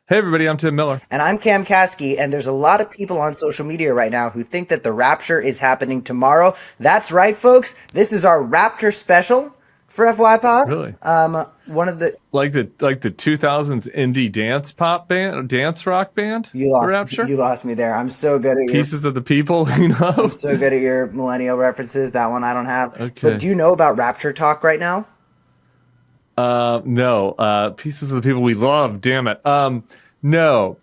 Hey everybody, I'm Tim Miller. And I'm Cam Caskey, and there's a lot of people on social media right now who think that the Rapture is happening tomorrow. That's right, folks. This is our Rapture special for FY Pod. Really? One of the Like the 2000s indie dance pop band, dance rock band, you Rapture? lost me there. I'm so good at your Pieces of the People, you I'm know? so good at your millennial references. That one I don't have. But Okay. do you know about Rapture talk right now? No. Pieces of the People we love, damn it. No,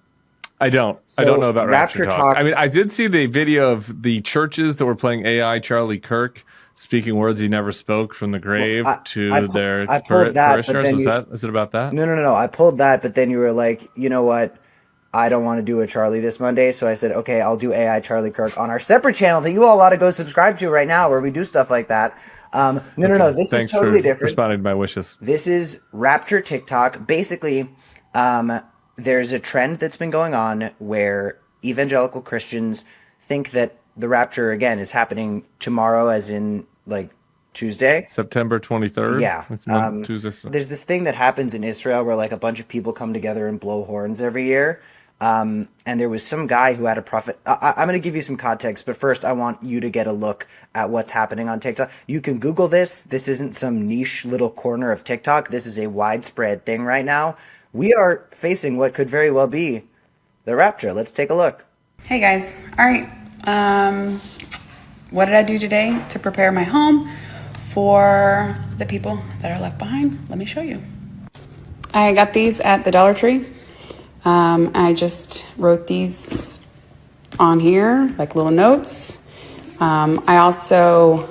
I don't. I don't So know about Rapture Rapture Talk. I talk. mean, I did see the video of the churches that were playing AI Charlie Kirk speaking words he never spoke from the Well, grave to their I pulled that, but parishioners. then Is it about that? no. I pulled that, but then you were like, you know what? I don't want to do a Charlie this Monday, so I said, okay, I'll do AI Charlie Kirk on our separate channel that you all ought to go subscribe to right now, where we do stuff like that. No. Okay. This is Thanks for totally different. responding to my wishes. This is Rapture TikTok. Basically, there's a trend that's been going on where evangelical Christians think that the rapture again is happening tomorrow, as in like Tuesday. September 23rd. Yeah. It's Tuesday. There's this thing that happens in Israel where like a bunch of people come together and blow horns every year. And there was some guy who had a prophet. I'm going to give you some context, but first I want you to get a look at what's happening on TikTok. You can Google this. This isn't some niche little corner of TikTok. This is a widespread thing right now. We are facing what could very well be the rapture. Let's take a look. Hey guys, all right. What did I do today to prepare my home for the people that are left behind? Let me show you. I got these at the Dollar Tree. I just wrote these on here, like little notes. I also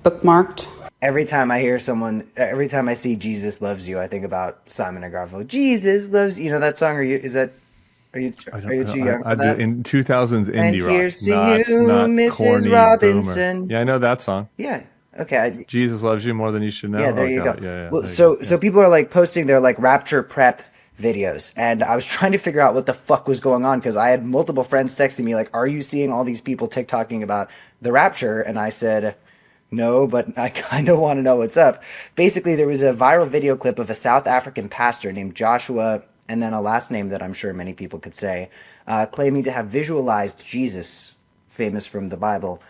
bookmarked. Every time I see Jesus Loves You, I think about Simon and Garfunkel. Jesus loves you know that song. Are you too young for that? In 2000s And indie here's rock, to you, not Mrs. corny Robinson. boomer. Yeah, I know that song. Yeah. Okay. Jesus loves you more than you should know. Yeah, there Oh, you God. go. Yeah, Well, there you so go. so people are like posting their like rapture prep videos, and I was trying to figure out what the fuck was going on because I had multiple friends texting me like, "Are you seeing all these people TikToking about the rapture?" And I said, "No, but I kind of want to know what's up." Basically, there was a viral video clip of a South African pastor named Joshua, and then a last name that I'm sure many people could say, claiming to have visualized Jesus, famous from the Bible,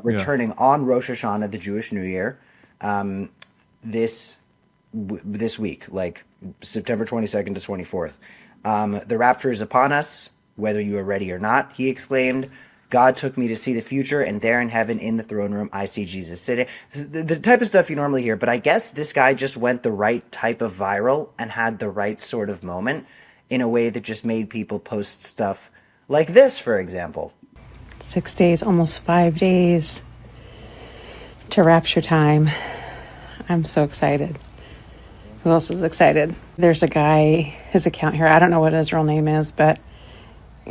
returning on Rosh Hashanah, the Jewish New Year, this week, like September 22nd to 24th. The rapture is upon us, whether you are ready or not, he exclaimed. God took me to see the future, and there in heaven, in the throne room, I see Jesus sitting. The type of stuff you normally hear, but I guess this guy just went the right type of viral and had the right sort of moment in a way that just made people post stuff like this, for example. 6 days, almost 5 days to rapture time. I'm so excited. Who else is excited? There's a guy, his account here, I don't know what his real name is, but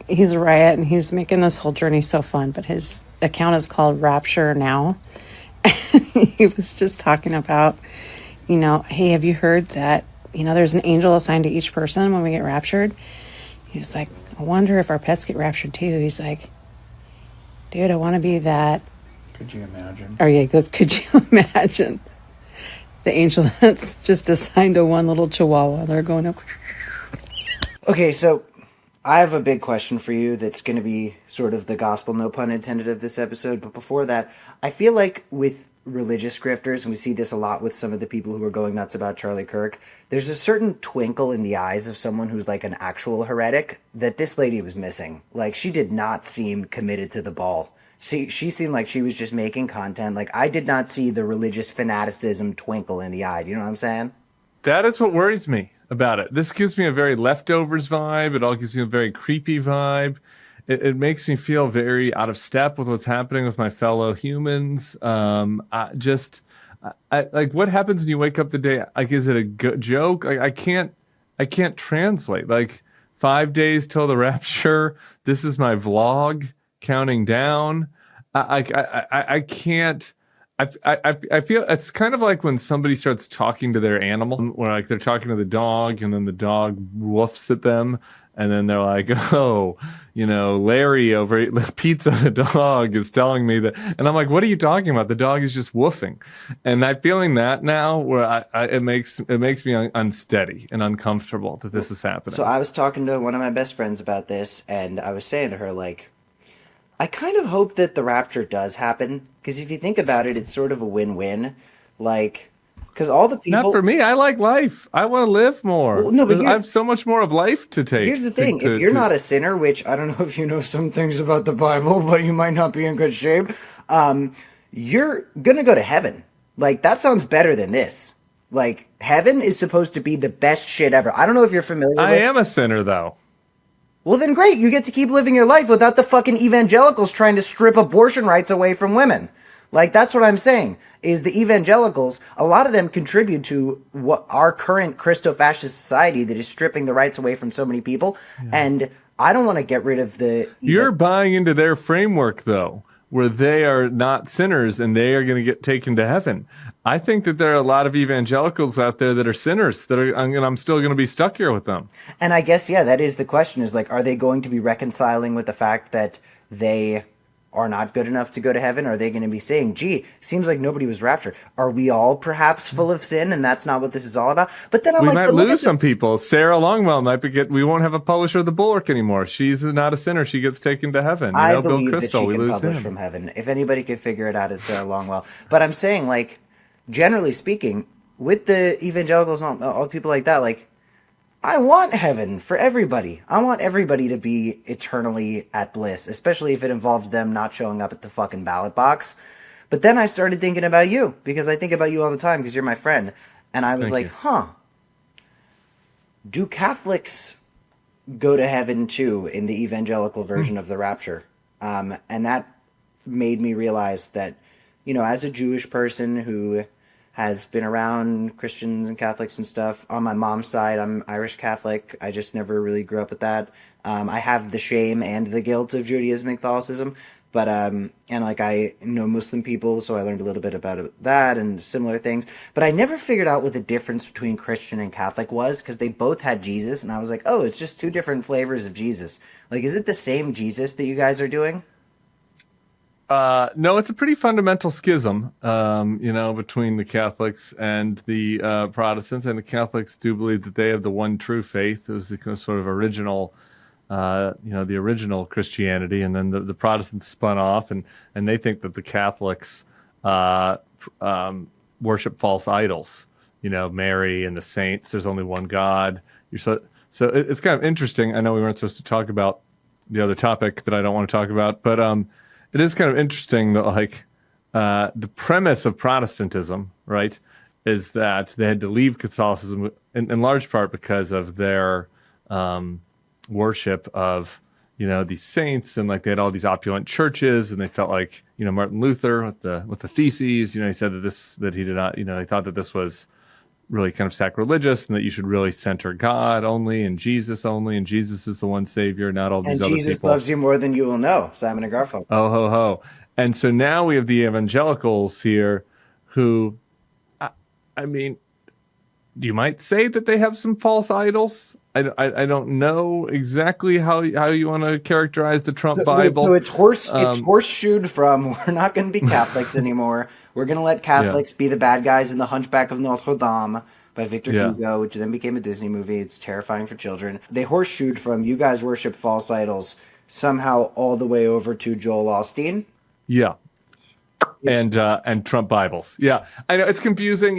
he's a riot and he's making this whole journey so fun, but his account is called Rapture Now. He was just talking about, hey, have you heard that, there's an angel assigned to each person when we get raptured? He was like, I wonder if our pets get raptured too. He's like, dude, I want to be that. Could you imagine? Oh yeah, he goes, could you imagine the angel that's just assigned to one little chihuahua? They're going up. Okay, so I have a big question for you that's going to be sort of the gospel, no pun intended, of this episode. But before that, I feel like with religious grifters, and we see this a lot with some of the people who are going nuts about Charlie Kirk, there's a certain twinkle in the eyes of someone who's like an actual heretic that this lady was missing. Like, she did not seem committed to the ball. She seemed like she was just making content. Like, I did not see the religious fanaticism twinkle in the eye. Do you know what I'm saying? That is what worries me about it. This gives me a very Leftovers vibe. It all gives me a very creepy vibe. It makes me feel very out of step with what's happening with my fellow humans. Like, what happens when you wake up the day? Like, is it a joke? Like, I can't translate. Like, 5 days till the rapture. This is my vlog counting down. I can't I feel it's kind of like when somebody starts talking to their animal, where like they're talking to the dog, and then the dog woofs at them, and then they're like, "Oh, Larry over at Pizza, the dog is telling me that," and I'm like, "What are you talking about? The dog is just woofing," and I'm feeling that now, where it makes me unsteady and uncomfortable that this is happening. So I was talking to one of my best friends about this, and I was saying to her, like, I kind of hope that the rapture does happen, because if you think about it, it's sort of a win-win. Like, because all the people... Not for me. I like life. I want to live more. Well, no, but I have so much more of life to take. Here's the thing. If you're not a sinner, which I don't know if you know some things about the Bible, but you might not be in good shape, you're going to go to heaven. Like, that sounds better than this. Like, heaven is supposed to be the best shit ever. I don't know if you're familiar with... I am a sinner, though. Well, then great. You get to keep living your life without the fucking evangelicals trying to strip abortion rights away from women. Like, that's what I'm saying, is the evangelicals, a lot of them contribute to what our current Christo-fascist society that is stripping the rights away from so many people. Yeah. And I don't want to get rid of the... You're buying into their framework, though, where they are not sinners and they are going to get taken to heaven. I think that there are a lot of evangelicals out there that are sinners and I'm still going to be stuck here with them. And I guess, yeah, that is the question, is like, are they going to be reconciling with the fact that they are not good enough to go to heaven? Are they going to be saying, gee, seems like nobody was raptured? Are we all perhaps full of sin and that's not what this is all about? But then we might lose some people. Sarah Longwell might we won't have a publisher of the Bulwark anymore. She's not a sinner. She gets taken to heaven. I believe that she can publish from heaven. If anybody could figure it out, it's Sarah Longwell. But I'm saying, like, generally speaking, with the evangelicals and all people like that, like, I want heaven for everybody. I want everybody to be eternally at bliss, especially if it involves them not showing up at the fucking ballot box. But then I started thinking about you, because I think about you all the time because you're my friend. And I was do Catholics go to heaven too in the evangelical version of the rapture? And that made me realize that, as a Jewish person who has been around Christians and Catholics and stuff. On my mom's side, I'm Irish Catholic. I just never really grew up with that. I have the shame and the guilt of Judaism and Catholicism, but and like I know Muslim people, so I learned a little bit about that and similar things. But I never figured out what the difference between Christian and Catholic was, because they both had Jesus, and I was like, oh, it's just two different flavors of Jesus. Like, is it the same Jesus that you guys are doing? No, it's a pretty fundamental schism, between the Catholics and the Protestants. And the Catholics do believe that they have the one true faith. It was the sort of original, the original Christianity. And then the Protestants spun off, and they think that the Catholics worship false idols. Mary and the saints. There's only one God. So it's kind of interesting. I know we weren't supposed to talk about the other topic that I don't want to talk about, but it is kind of interesting that, like, the premise of Protestantism, right, is that they had to leave Catholicism in large part because of their worship of, these saints, and like they had all these opulent churches, and they felt like, Martin Luther with the theses, he said that he did not, he thought that this was really kind of sacrilegious, and that you should really center God only and Jesus is the one Savior, not all these other people. And Jesus loves you more than you will know, Simon and Garfunkel. Oh, ho, ho. And so now we have the evangelicals here who, I mean, you might say that they have some false idols. I don't know exactly how you want to characterize the Trump Bible. So it's horseshoed from, we're not going to be Catholics anymore. We're going to let Catholics be the bad guys in The Hunchback of Notre Dame by Victor Hugo, which then became a Disney movie. It's terrifying for children. They horseshoed from, you guys worship false idols, somehow all the way over to Joel Osteen. Yeah. And Trump Bibles. Yeah. I know it's confusing,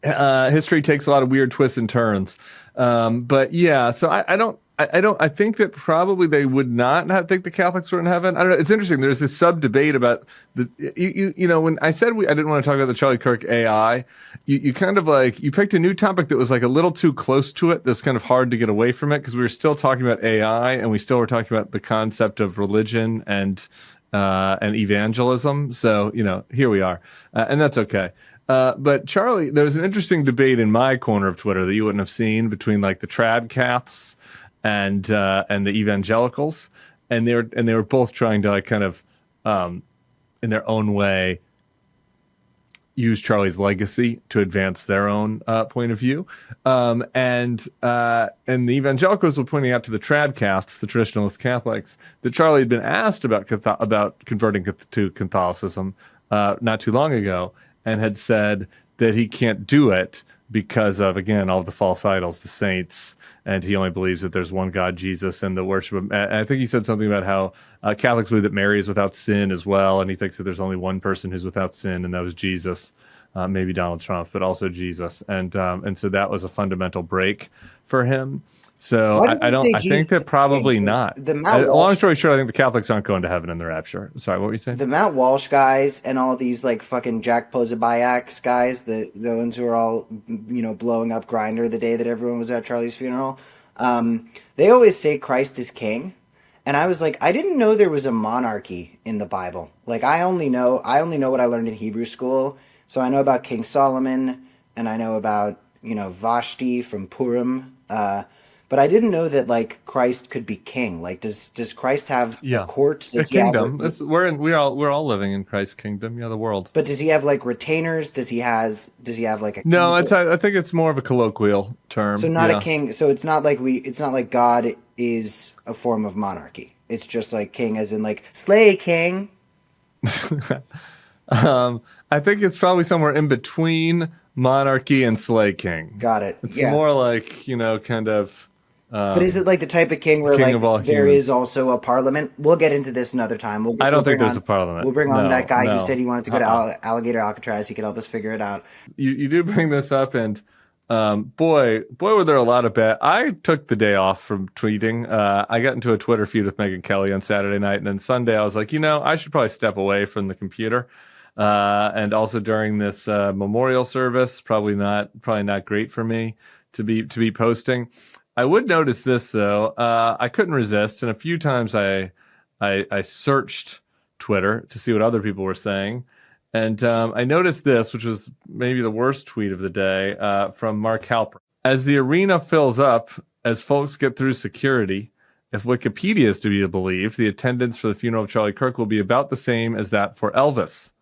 history takes a lot of weird twists and turns. But yeah, so I think that probably they would not think the Catholics were in heaven. I don't know. It's interesting. There's this sub debate about when I said I didn't want to talk about the Charlie Kirk AI, you kind of like, you picked a new topic that was like a little too close to it. That's kind of hard to get away from it, because we were still talking about AI, and we still were talking about the concept of religion and evangelism. So, here we are, and that's okay. But Charlie, there was an interesting debate in my corner of Twitter that you wouldn't have seen between like the trad caths and the evangelicals, and they were both trying to like kind of in their own way, use Charlie's legacy to advance their own point of view. And the evangelicals were pointing out to the tradcasts, the traditionalist Catholics, that Charlie had been asked about converting to Catholicism not too long ago, and had said that he can't do it because of, again, all of the false idols, the saints, and he only believes that there's one God, Jesus, and the worship of... And I think he said something about how Catholics believe that Mary is without sin as well, and he thinks that there's only one person who's without sin, and that was Jesus. Maybe Donald Trump, but also Jesus. And so that was a fundamental break for him. So I think that probably not. Long story short, I think the Catholics aren't going to heaven in the rapture. Sorry, what were you saying? The Matt Walsh guys and all these like fucking Jack Posobiec guys, the ones who are all, blowing up Grindr the day that everyone was at Charlie's funeral, they always say Christ is king. And I was like, I didn't know there was a monarchy in the Bible. Like, I only know what I learned in Hebrew school. So I know about King Solomon, and I know about, Vashti from Purim. But I didn't know that, like, Christ could be king. Like, does Christ have a court? A kingdom. We're all living in Christ's kingdom. Yeah, the world. But does he have like retainers? Does he have like a? No, I think it's more of a colloquial term. So not a king. So it's not like God is a form of monarchy. It's just like king, as in like slay king. I think it's probably somewhere in between monarchy and slay king. Got it. It's more like kind of. But is it like the type of king where like there is also a parliament? We'll get into this another time. I don't think there's a parliament. We'll bring on that guy who said he wanted to go to Alligator Alcatraz. He could help us figure it out. You do bring this up, and boy, were there a lot of bad. I took the day off from tweeting. I got into a Twitter feud with Megyn Kelly on Saturday night, and then Sunday I was like, I should probably step away from the computer. And also during this memorial service, probably not great for me to be posting. I would notice this though. I couldn't resist, and a few times I searched Twitter to see what other people were saying, and I noticed this, which was maybe the worst tweet of the day, from Mark Halper. As the arena fills up, as folks get through security, if Wikipedia is to be believed, the attendance for the funeral of Charlie Kirk will be about the same as that for Elvis.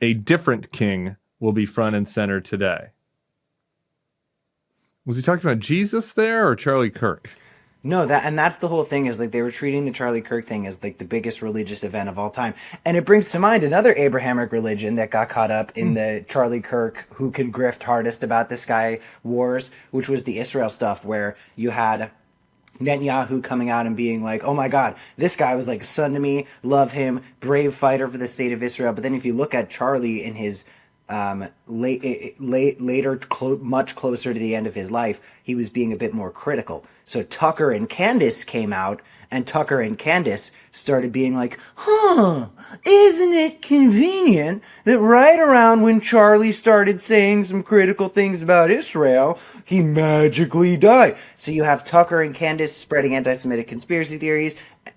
A different king will be front and center today. Was he talking about Jesus there or Charlie Kirk? No, that's the whole thing, is like they were treating the Charlie Kirk thing as like the biggest religious event of all time. And it brings to mind another Abrahamic religion that got caught up in the Charlie Kirk who can grift hardest about this guy wars, which was the Israel stuff, where you had Netanyahu coming out and being like, oh my God, this guy was like a son to me, love him, brave fighter for the state of Israel. But then if you look at Charlie in his later, much closer to the end of his life, he was being a bit more critical. So Tucker and Candace came out, and Tucker and Candace started being like, isn't it convenient that right around when Charlie started saying some critical things about Israel, he magically died. So you have Tucker and Candace spreading anti-Semitic conspiracy theories,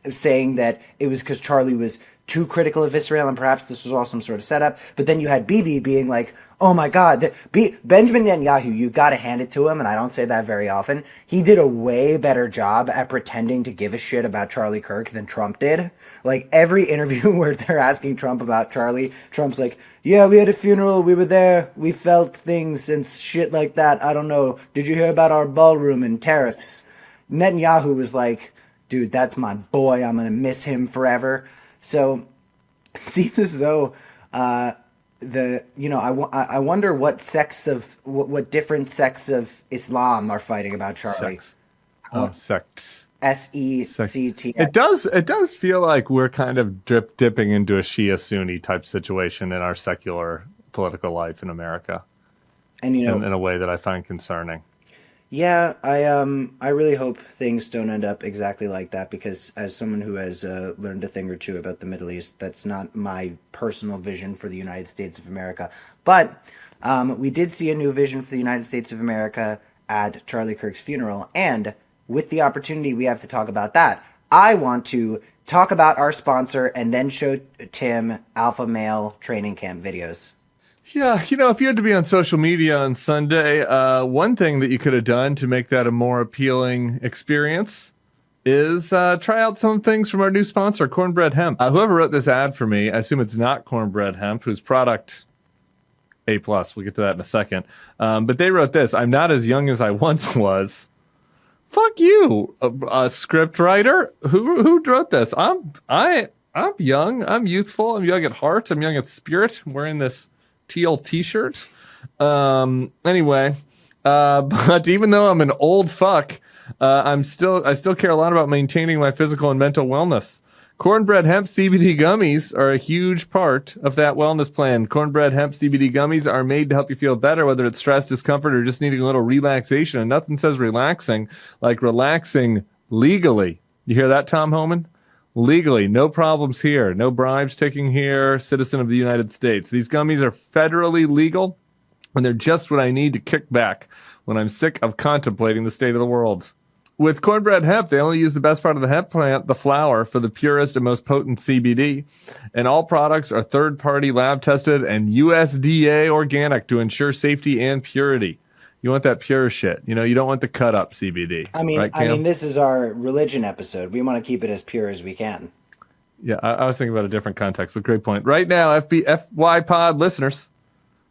saying that it was because Charlie was too critical of Israel, and perhaps this was all some sort of setup. But then you had Bibi being like, oh my God, Benjamin Netanyahu, you gotta hand it to him, and I don't say that very often. He did a way better job at pretending to give a shit about Charlie Kirk than Trump did. Like, every interview where they're asking Trump about Charlie, Trump's like, yeah, we had a funeral, we were there, we felt things and shit like that. I don't know. Did you hear about our ballroom and tariffs? Netanyahu was like, dude, that's my boy, I'm gonna miss him forever. So it seems as though I wonder what different sects of Islam are fighting about Charlie. Sects. SECT. It does feel like we're kind of dipping into a Shia Sunni type situation in our secular political life in America, and in a way that I find concerning. Yeah, I really hope things don't end up exactly like that, because as someone who has learned a thing or two about the Middle East, that's not my personal vision for the United States of America. But we did see a new vision for the United States of America at Charlie Kirk's funeral, and with the opportunity we have to talk about that, I want to talk about our sponsor and then show Tim alpha male training camp videos. Yeah, if you had to be on social media on Sunday, one thing that you could have done to make that a more appealing experience is try out some things from our new sponsor, Cornbread Hemp. Whoever wrote this ad for me, I assume it's not Cornbread Hemp, whose product A+. We'll get to that in a second. But they wrote this: I'm not as young as I once was. Fuck you, a script writer. Who wrote this? I'm young. I'm youthful. I'm young at heart. I'm young at spirit. I'm wearing this teal T-shirt. Anyway, but even though I'm an old fuck, I still care a lot about maintaining my physical and mental wellness. Cornbread Hemp CBD gummies are a huge part of that wellness plan. Cornbread Hemp CBD gummies are made to help you feel better, whether it's stress, discomfort, or just needing a little relaxation. And nothing says relaxing like relaxing legally. You hear that, Tom Homan? Legally, no problems here. No bribes taken here. Citizen of the United States. These gummies are federally legal, and they're just what I need to kick back when I'm sick of contemplating the state of the world. With Cornbread Hemp, they only use the best part of the hemp plant, the flower, for the purest and most potent CBD. And all products are third-party lab tested and USDA organic to ensure safety and purity. You want that pure shit. You don't want the cut-up CBD. I mean, this is our religion episode. We want to keep it as pure as we can. Yeah, I was thinking about a different context, but great point. Right now, FY Pod listeners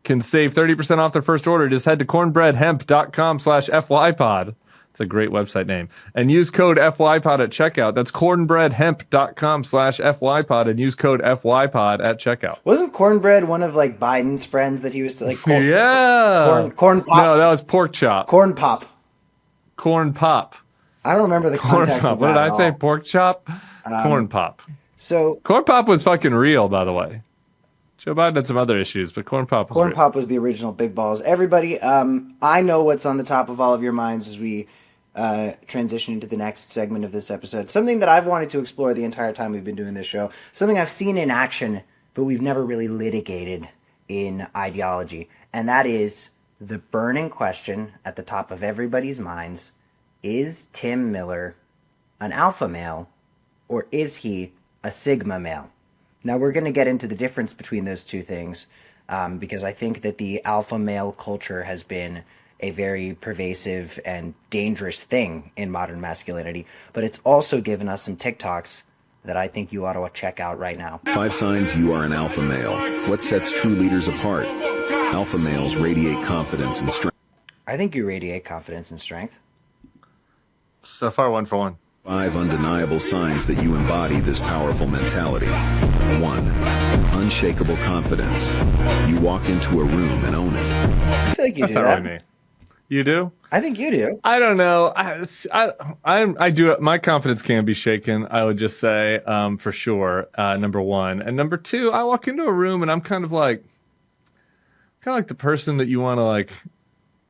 can save 30% off their first order. Just head to cornbreadhemp.com/FYPod. It's a great website name. And use code FYPod at checkout. That's cornbreadhemp.com/FYPod and use code FYPod at checkout. Wasn't Cornbread one of like Biden's friends that he was like? Yeah. Corn pop. No, that was pork chop. Corn pop. Corn pop. I don't remember the Corn context pop. of that What did I at say? all. Pork chop? Corn pop. So Corn pop was fucking real, by the way. Joe Biden had some other issues, but corn pop was Corn real. pop was the original Big Balls. Everybody, I know what's on the top of all of your minds as we transition into the next segment of this episode. Something that I've wanted to explore the entire time we've been doing this show. Something I've seen in action, but we've never really litigated in ideology. And that is the burning question at the top of everybody's minds. Is Tim Miller an alpha male, or is he a sigma male? Now, we're going to get into the difference between those two things because I think that the alpha male culture has been a very pervasive and dangerous thing in modern masculinity, but it's also given us some TikToks that I think you ought to check out right now. 5 signs you are an alpha male. What sets true leaders apart? Alpha males radiate confidence and strength. I think you radiate confidence and strength. So far, 1 for 1. 5 undeniable signs that you embody this powerful mentality. 1. Unshakable confidence. You walk into a room and own it. I feel like you That's do not that. really me. You do? I think you do. I don't know. I do it. My confidence can be shaken. I would just say, for sure. Number one, and number two, I walk into a room and I'm kind of like the person that you want to like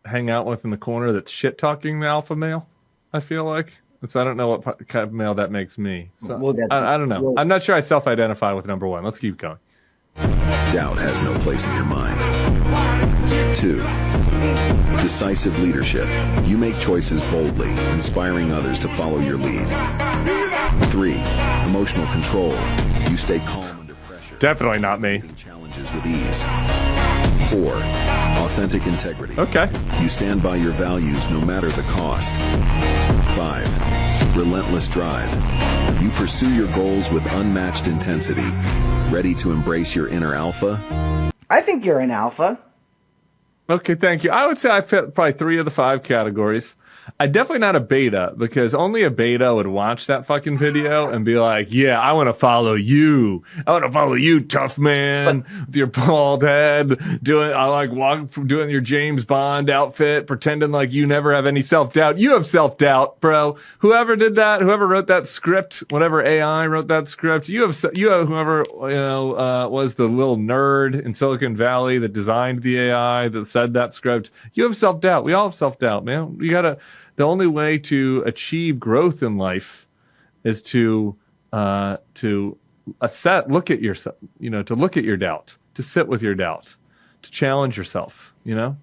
hang out with in the corner that's shit talking the alpha male. I feel like. And so I don't know what kind of male that makes me. So We'll get I don't know. I'm not sure I self-identify with number one. Let's keep going. Doubt has no place in your mind. 2. Decisive leadership. You make choices boldly, inspiring others to follow your lead. 3. Emotional control. You stay calm under pressure. Definitely not me. Meeting challenges with ease. 4. Authentic integrity. Okay. You stand by your values no matter the cost. 5. Relentless drive. You pursue your goals with unmatched intensity. Ready to embrace your inner alpha? I think you're an alpha. Okay, thank you. I would say I fit probably 3 of the 5 categories. I'm definitely not a beta because only a beta would watch that fucking video and be like, yeah, I want to follow you. I want to follow you, tough man, with your bald head, doing your James Bond outfit, pretending like you never have any self-doubt. You have self-doubt, bro. Whoever did that, whoever wrote that script, whatever AI wrote that script, you have whoever, was the little nerd in Silicon Valley that designed the AI that said that script. You have self-doubt. We all have self-doubt, man. The only way to achieve growth in life is to look at yourself, to look at your doubt, to sit with your doubt, to challenge yourself, I've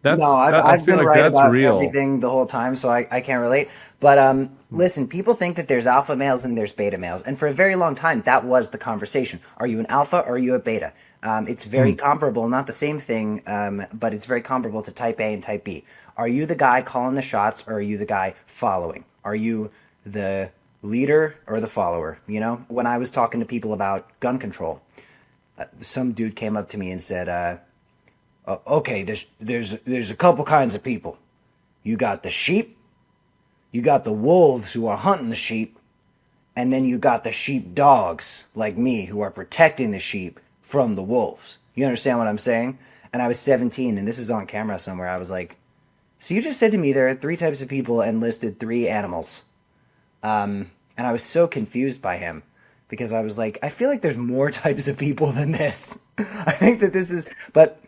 been like right that's about real. everything the whole time, so I can't relate. But listen, people think that there's alpha males and there's beta males, and for a very long time, that was the conversation. Are you an alpha or are you a beta? It's very comparable, not the same thing, but it's very comparable to type A and type B. Are you the guy calling the shots or are you the guy following? Are you the leader or the follower, you know? When I was talking to people about gun control, some dude came up to me and said, okay, there's a couple kinds of people. You got the sheep, you got the wolves who are hunting the sheep, and then you got the sheep dogs like me who are protecting the sheep from the wolves. You understand what I'm saying? And I was 17, and this is on camera somewhere. I was like, so you just said to me there are 3 types of people and listed 3 animals. And I was so confused by him because I was like, I feel like there's more types of people than this. I think that this is, but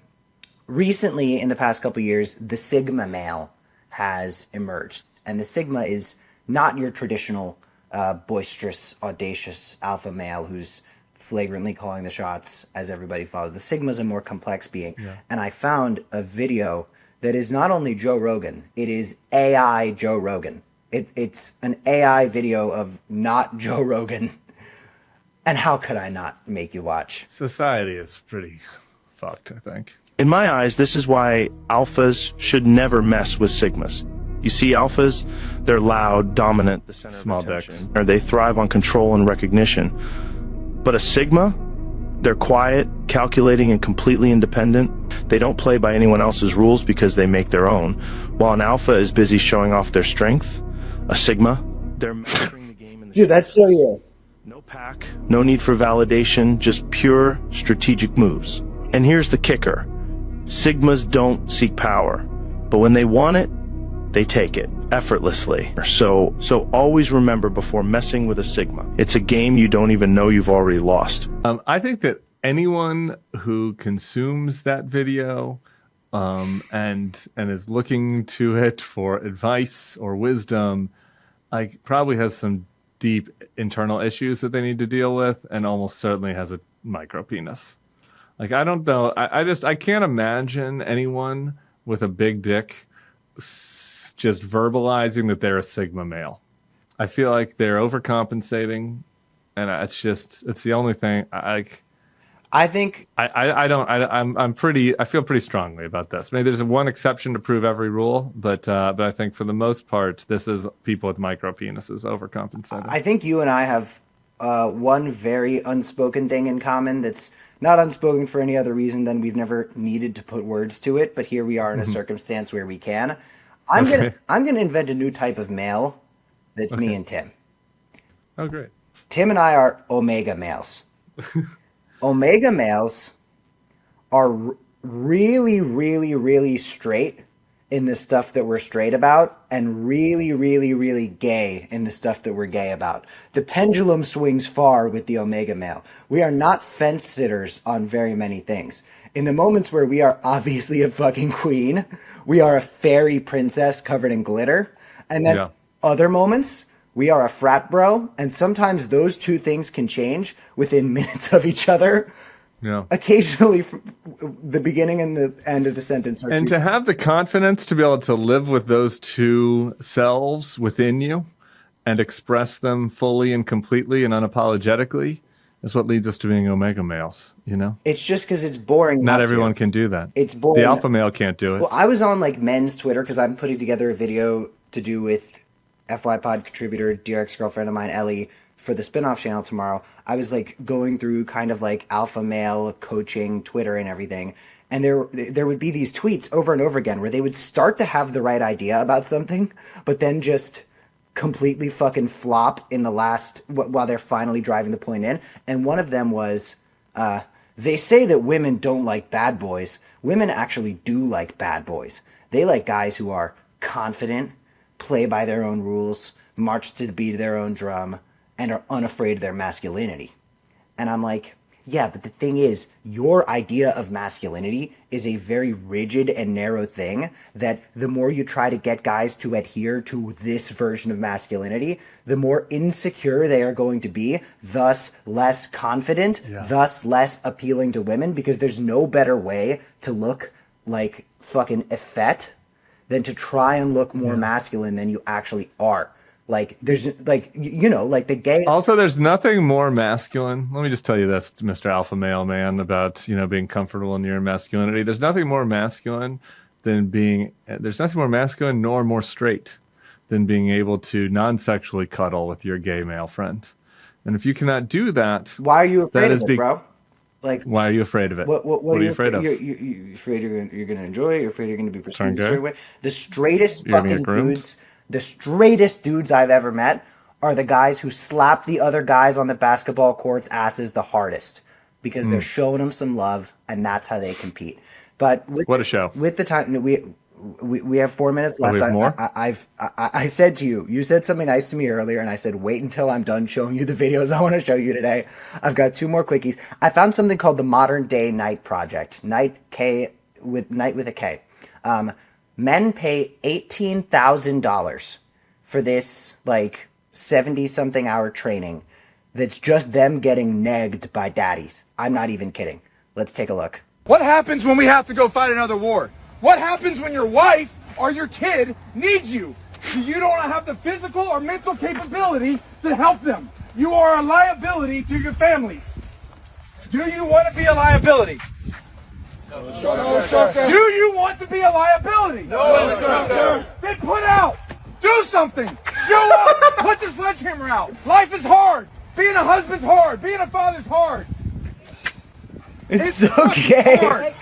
recently in the past couple years, the Sigma male has emerged. And the Sigma is not your traditional boisterous, audacious alpha male who's flagrantly calling the shots as everybody follows. The Sigma's a more complex being. Yeah. And I found a video that is not only Joe Rogan, it is AI Joe Rogan. It's an AI video of not Joe Rogan. And how could I not make you watch? Society is pretty fucked, I think. In my eyes, this is why alphas should never mess with sigmas. You see, alphas, they're loud, dominant, the center Small of attention. dicks. Or they thrive on control and recognition. But a sigma, they're quiet, calculating, and completely independent. They don't play by anyone else's rules because they make their own. While an alpha is busy showing off their strength, a sigma, they're mastering the game in the Dude, that's so you. No pack, no need for validation, just pure strategic moves. And here's the kicker. Sigmas don't seek power, but when they want it, they take it effortlessly. So always remember before messing with a Sigma, it's a game you don't even know you've already lost. I think that anyone who consumes that video and is looking to it for advice or wisdom, like probably has some deep internal issues that they need to deal with, and almost certainly has a micro penis. Like, I don't know. I can't imagine anyone with a big dick just verbalizing that they're a Sigma male. I feel like they're overcompensating, and it's the only thing I feel pretty strongly about this. Maybe there's one exception to prove every rule, but I think for the most part, this is people with micro penises overcompensating. I think you and I have one very unspoken thing in common that's not unspoken for any other reason than we've never needed to put words to it, but here we are in a circumstance where we can. I'm gonna invent a new type of male that's me and Tim. Oh, great. Tim and I are omega males. Omega males are really, really, really straight in the stuff that we're straight about, and really, really, really gay in the stuff that we're gay about. The pendulum swings far with the omega male. We are not fence sitters on very many things. In the moments where we are obviously a fucking queen, we are a fairy princess covered in glitter. And then other moments, we are a frat bro. And sometimes those two things can change within minutes of each other. Yeah. Occasionally, the beginning and the end of the sentence are and to have the confidence to be able to live with those two selves within you and express them fully and completely and unapologetically is what leads us to being omega males, you know? It's just because it's boring. Not everyone can do that. It's boring. The alpha male can't do it. Well, I was on like men's Twitter because I'm putting together a video to do with FY Pod contributor, dear ex-girlfriend of mine, Ellie, for the spinoff channel tomorrow. I was like going through kind of like alpha male coaching Twitter and everything. And there would be these tweets over and over again where they would start to have the right idea about something, but then just completely fucking flop in the last, while they're finally driving the point in. And one of them was, they say that women don't like bad boys. Women actually do like bad boys. They like guys who are confident, play by their own rules, march to the beat of their own drum, and are unafraid of their masculinity. And I'm like, yeah, but the thing is, your idea of masculinity is a very rigid and narrow thing that the more you try to get guys to adhere to this version of masculinity, the more insecure they are going to be, thus less confident, thus less appealing to women, because there's no better way to look like fucking effete than to try and look more masculine than you actually are. Like, there's, like, you know, like the gay... Also, there's nothing more masculine. Let me just tell you this, Mr. Alpha Male Man, about, you know, being comfortable in your masculinity. There's nothing more masculine than being... There's nothing more masculine nor more straight than being able to non-sexually cuddle with your gay male friend. And if you cannot do that, Why are you afraid that of is it, bro? Like, why are you afraid of it? what are you afraid of? You're afraid you're going to enjoy it? You're afraid you're going to be perceived a gay? certain way? The straightest You're gonna fucking get groomed? dudes, the straightest dudes I've ever met are the guys who slap the other guys on the basketball court's asses the hardest because they're showing them some love, and that's how they compete. But What a show. With the time, we have 4 minutes left. we have more? I said to you, you said something nice to me earlier, and I said, wait until I'm done showing you the videos I want to show you today. I've got 2 more quickies. I found something called the Modern Day Night Project. Night with a K. Men pay $18,000 for this, like, 70-something hour training that's just them getting negged by daddies. I'm not even kidding. Let's take a look. What happens when we have to go fight another war? What happens when your wife or your kid needs you? So you don't have the physical or mental capability to help them. You are a liability to your families. Do you want to be a liability? No, instructor. Do you want to be a liability? No, instructor. Then put out. Do something. Show up. Put the sledgehammer out. Life is hard. Being a husband's hard. Being a father's hard. It's okay. Hard.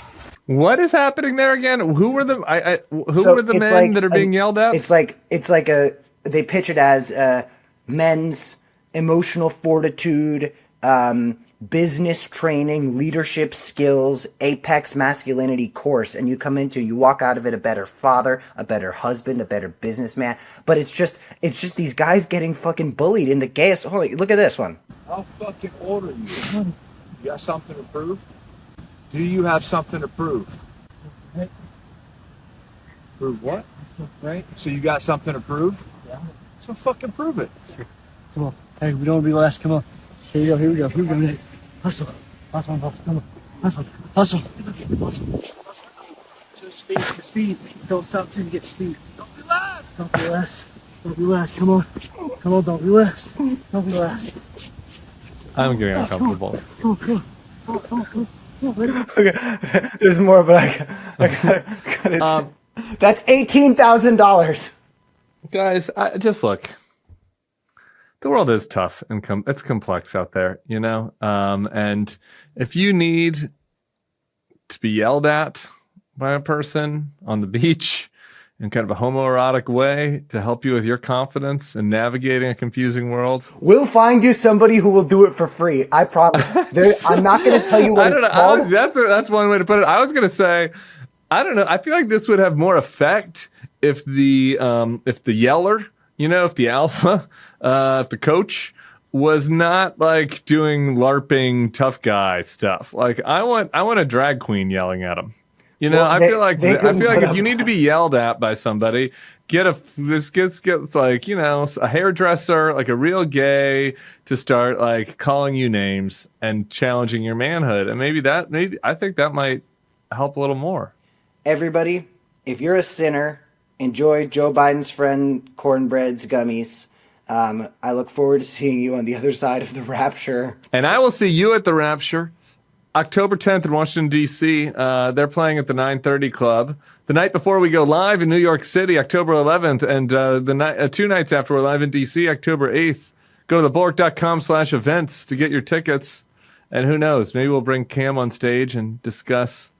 What is happening there again? Who were the So were the it's men like that are being yelled at? It's like they pitch it as men's emotional fortitude, business training, leadership skills, apex masculinity course, and you walk out of it a better father, a better husband, a better businessman. But it's just these guys getting fucking bullied in the gayest. Holy, look at this one. I'll fucking order you. You got something to prove? Do you have something to prove? Right. Prove what? Right. So you got something to prove? Yeah. So fucking prove it. Come on. Hey, we don't want to be last. Come on. Here we go. Here we go. Here we go. Nick. Hustle. Hustle. Hustle. Come on. Hustle. Hustle. Hustle. Hustle. Just speed. Don't stop till you get speed. Don't be last. Don't be last. Don't be last. Come on. Come on. Don't be last. Don't be last. I'm getting uncomfortable. Come on. Come on. Come on. Come on. Come on. Okay, there's more, but I gotta that's $18,000. Guys, just look. The world is tough and it's complex out there, you know? And if you need to be yelled at by a person on the beach in kind of a homoerotic way to help you with your confidence and navigating a confusing world, We'll find you somebody who will do it for free. I promise. I'm not going to tell you what I don't it's know. called. That's one way to put it. I was going to say, I don't know. I feel like this would have more effect if the yeller, you know, if the alpha, if the coach was not like doing LARPing tough guy stuff. Like I want a drag queen yelling at him. You know, Well, I feel like put if you need to be yelled at by somebody, get like, you know, a hairdresser, like a real gay, to start like calling you names and challenging your manhood, and maybe I think that might help a little more. Everybody, if you're a sinner, enjoy Joe Biden's friend Cornbread's gummies. I look forward to seeing you on the other side of the Rapture. And I will see you at the Rapture, October 10th in Washington, D.C. They're playing at the 930 Club. The night before we go live in New York City, October 11th, and 2 nights after we're live in D.C., October 8th. Go to the Bulwark.com/events to get your tickets. And who knows, maybe we'll bring Cam on stage and discuss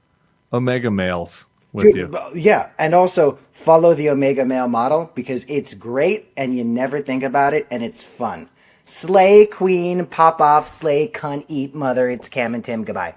Omega males with you. Yeah, and also follow the Omega male model because it's great and you never think about it and it's fun. Slay, queen, pop off, slay, cunt, eat, mother. It's Cam and Tim. Goodbye.